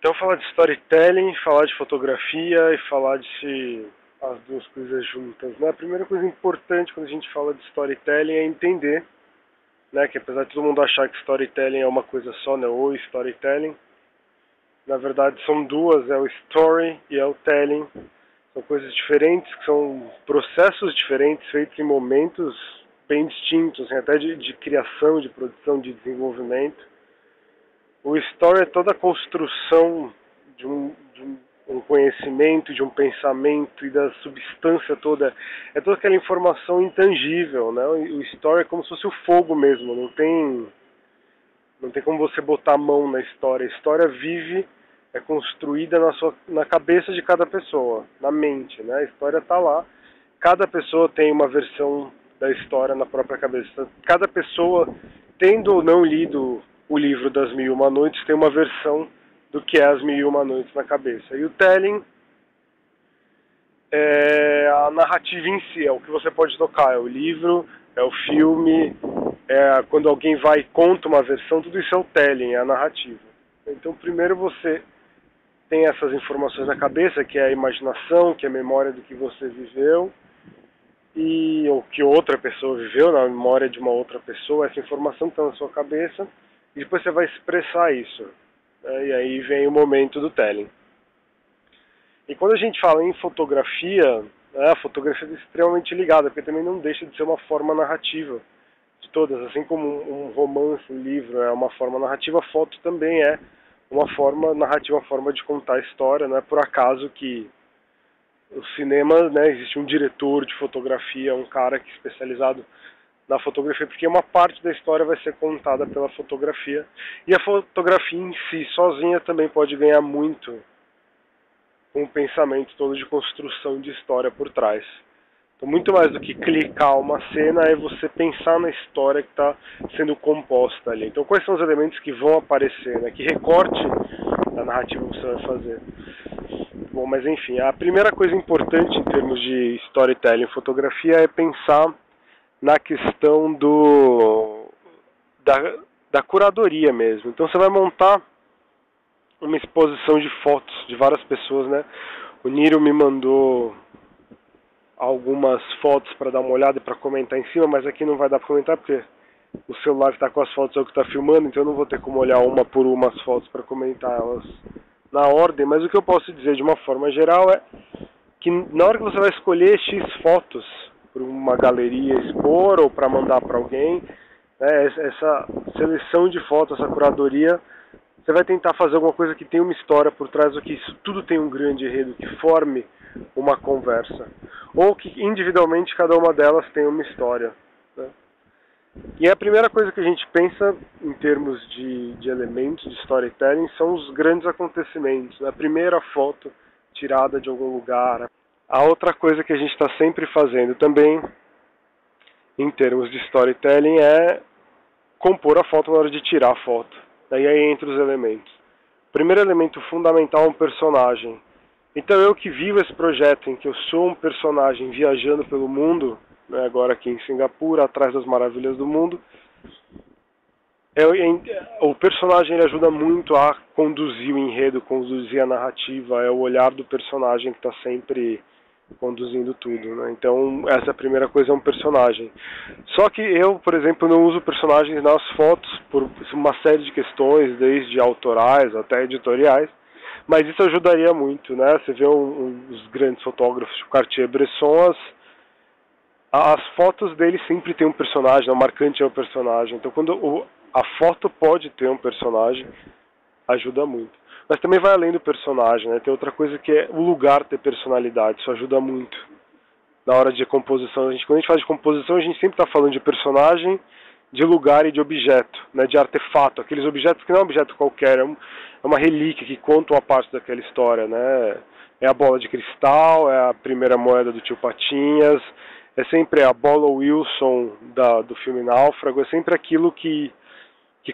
Então, falar de storytelling, falar de fotografia e falar de as duas coisas juntas, né? A primeira coisa importante quando a gente fala de storytelling é entender, né, que apesar de todo mundo achar que storytelling é uma coisa só, né, ou storytelling, na verdade são duas, é o story e é o telling. São coisas diferentes, que são processos diferentes feitos em momentos bem distintos, assim, até de criação, de produção, de desenvolvimento. O story é toda a construção de um conhecimento, de um pensamento e da substância toda. É toda aquela informação intangível, né? O story é como se fosse o fogo mesmo. Não tem como você botar a mão na história. A história vive, é construída na cabeça de cada pessoa, na mente, né? A história está lá. Cada pessoa tem uma versão da história na própria cabeça. Cada pessoa, tendo ou não lido o livro das Mil e Uma Noites, tem uma versão do que é as Mil e Uma Noites na cabeça. E o telling é a narrativa em si, é o que você pode tocar, é o livro, é o filme, é quando alguém vai e conta uma versão, tudo isso é o telling, é a narrativa. Então, primeiro você tem essas informações na cabeça, que é a imaginação, que é a memória do que você viveu, e ou que outra pessoa viveu, na memória de uma outra pessoa, essa informação está na sua cabeça, e depois você vai expressar isso, né? E aí vem o momento do telling. E quando a gente fala em fotografia, né, a fotografia é extremamente ligada, porque também não deixa de ser uma forma narrativa de todas. Assim como um romance, um livro é uma forma narrativa, a foto também é uma forma narrativa, uma forma de contar a história. Não é por acaso que o cinema, né, existe um diretor de fotografia, um cara que é especializado na fotografia, porque uma parte da história vai ser contada pela fotografia. E a fotografia em si, sozinha, também pode ganhar muito com o pensamento todo de construção de história por trás. Então, muito mais do que clicar uma cena é você pensar na história que está sendo composta ali. Então, quais são os elementos que vão aparecer, né? Que recorte da narrativa você vai fazer. Bom, mas enfim, a primeira coisa importante em termos de storytelling, fotografia, é pensar na questão da curadoria mesmo. Então, você vai montar uma exposição de fotos de várias pessoas, né? O Niro me mandou algumas fotos para dar uma olhada e para comentar em cima, mas aqui não vai dar para comentar porque o celular que está com as fotos é o que está filmando, então eu não vou ter como olhar uma por uma as fotos para comentar elas na ordem, mas o que eu posso dizer de uma forma geral é que na hora que você vai escolher X fotos para uma galeria expor ou para mandar para alguém, né, essa seleção de fotos, essa curadoria, você vai tentar fazer alguma coisa que tenha uma história por trás, ou que isso tudo tem um grande enredo, que forme uma conversa. Ou que individualmente cada uma delas tem uma história, né? E a primeira coisa que a gente pensa em termos de elementos de storytelling são os grandes acontecimentos, né? A primeira foto tirada de algum lugar. A outra coisa que a gente está sempre fazendo também, em termos de storytelling, é compor a foto na hora de tirar a foto. Daí aí entra os elementos. O primeiro elemento fundamental é um personagem. Então eu que vivo esse projeto em que eu sou um personagem viajando pelo mundo, né, agora aqui em Singapura, atrás das maravilhas do mundo, o personagem ele ajuda muito a conduzir o enredo, conduzir a narrativa, é o olhar do personagem que está sempre conduzindo tudo, né? Então essa primeira coisa é um personagem. Só que eu, por exemplo, não uso personagens nas fotos por uma série de questões, desde autorais até editoriais, mas isso ajudaria muito, né? Você vê os grandes fotógrafos, o Cartier-Bresson, as fotos dele sempre tem um personagem, o marcante é o personagem. Então quando a foto pode ter um personagem, ajuda muito. Mas também vai além do personagem, né? Tem outra coisa que é o lugar ter personalidade, isso ajuda muito. Na hora de composição, quando a gente fala de composição, a gente sempre está falando de personagem, de lugar e de objeto, né? De artefato, aqueles objetos que não é um objeto qualquer, é uma relíquia que conta uma parte daquela história, né? É a bola de cristal, é a primeira moeda do tio Patinhas, é sempre a bola Wilson do filme Náufrago, é sempre aquilo que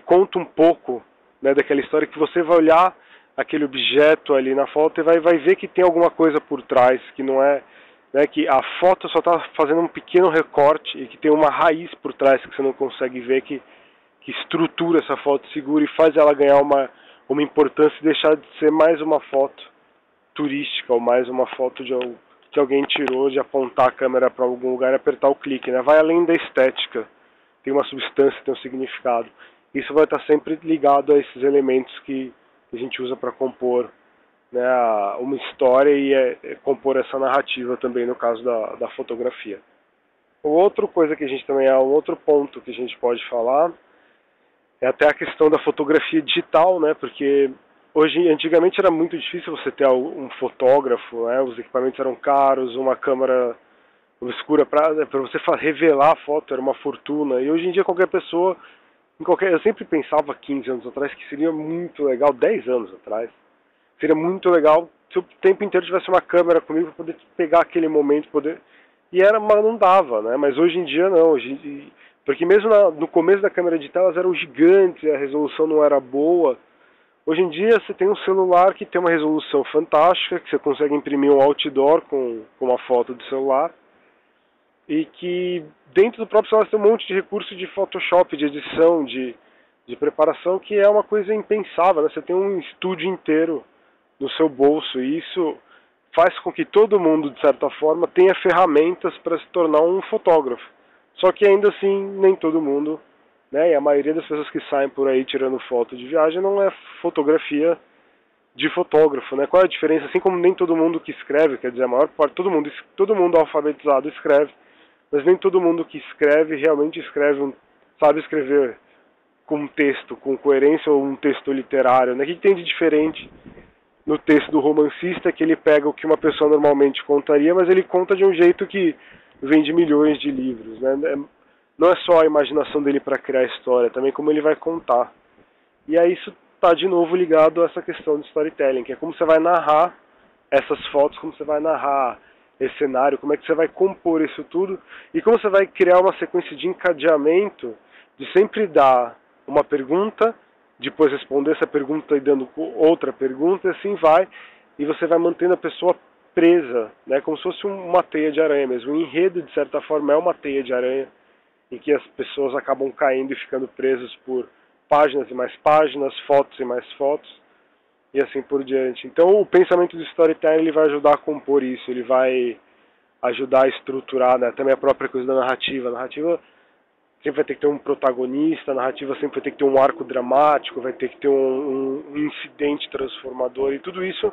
conta um pouco, né, daquela história, que você vai olhar aquele objeto ali na foto e vai ver que tem alguma coisa por trás, que não é, né, que a foto só está fazendo um pequeno recorte e que tem uma raiz por trás que você não consegue ver, que estrutura essa foto, segura e faz ela ganhar uma importância e deixar de ser mais uma foto turística ou mais uma foto que alguém tirou de apontar a câmera para algum lugar e apertar o clique, né? Vai além da estética, tem uma substância, tem um significado. Isso vai estar sempre ligado a esses elementos que a gente usa para compor, né, uma história e compor essa narrativa também no caso da fotografia. Outra coisa que a gente também um outro ponto que a gente pode falar é até a questão da fotografia digital, né? Porque antigamente era muito difícil você ter um fotógrafo, né? Os equipamentos eram caros, uma câmera obscura para você revelar a foto era uma fortuna. E hoje em dia qualquer pessoa, eu sempre pensava 15 anos atrás que seria muito legal, 10 anos atrás, seria muito legal se o tempo inteiro tivesse uma câmera comigo para poder pegar aquele momento, mas não dava, né? Mas hoje em dia não, porque mesmo no começo da câmera digital elas eram gigantes, a resolução não era boa. Hoje em dia você tem um celular que tem uma resolução fantástica, que você consegue imprimir um outdoor com uma foto do celular, e que dentro do próprio celular tem um monte de recurso de Photoshop, de edição, de preparação, que é uma coisa impensável, né? Você tem um estúdio inteiro no seu bolso, e isso faz com que todo mundo, de certa forma, tenha ferramentas para se tornar um fotógrafo. Só que ainda assim, nem todo mundo, né? E a maioria das pessoas que saem por aí tirando foto de viagem não é fotografia de fotógrafo, né? Qual é a diferença? Assim como nem todo mundo que escreve, quer dizer, a maior parte, todo mundo alfabetizado escreve, mas nem todo mundo que escreve realmente sabe escrever com um texto, com coerência ou um texto literário, né? O que tem de diferente no texto do romancista, que ele pega o que uma pessoa normalmente contaria, mas ele conta de um jeito que vende milhões de livros, né? Não é só a imaginação dele para criar a história, também como ele vai contar. E aí isso está de novo ligado a essa questão de storytelling, que é como você vai narrar essas fotos, como você vai narrar esse cenário, como é que você vai compor isso tudo, e como você vai criar uma sequência de encadeamento, de sempre dar uma pergunta, depois responder essa pergunta e dando outra pergunta, e assim vai, e você vai mantendo a pessoa presa, né, como se fosse uma teia de aranha mesmo. O enredo, de certa forma, é uma teia de aranha, em que as pessoas acabam caindo e ficando presas por páginas e mais páginas, fotos e mais fotos, e assim por diante. Então o pensamento do storytelling ele vai ajudar a compor isso, ele vai ajudar a estruturar, né, também a própria coisa da narrativa. A narrativa sempre vai ter que ter um protagonista, a narrativa sempre vai ter que ter um arco dramático, vai ter que ter um incidente transformador, e tudo isso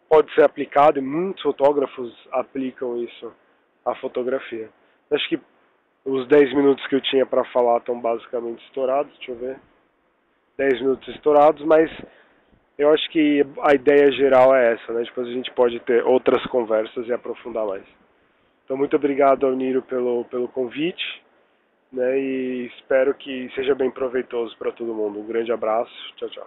pode ser aplicado, e muitos fotógrafos aplicam isso à fotografia. Acho que os 10 minutos que eu tinha para falar estão basicamente estourados, deixa eu ver. 10 minutos estourados, mas eu acho que a ideia geral é essa, né? Depois a gente pode ter outras conversas e aprofundar mais. Então, muito obrigado, Alniro, pelo convite, né? E espero que seja bem proveitoso para todo mundo. Um grande abraço. Tchau, tchau.